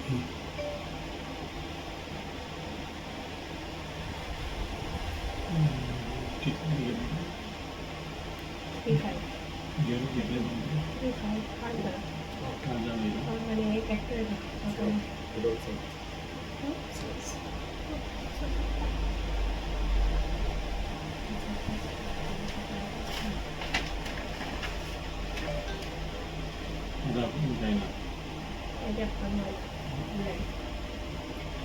ঠিক আছে ठीक है ये कितने बनते हैं ठीक है खान का खाना नहीं और मैंने एक एक्टर उधर नहीं ना एडेप्ट करना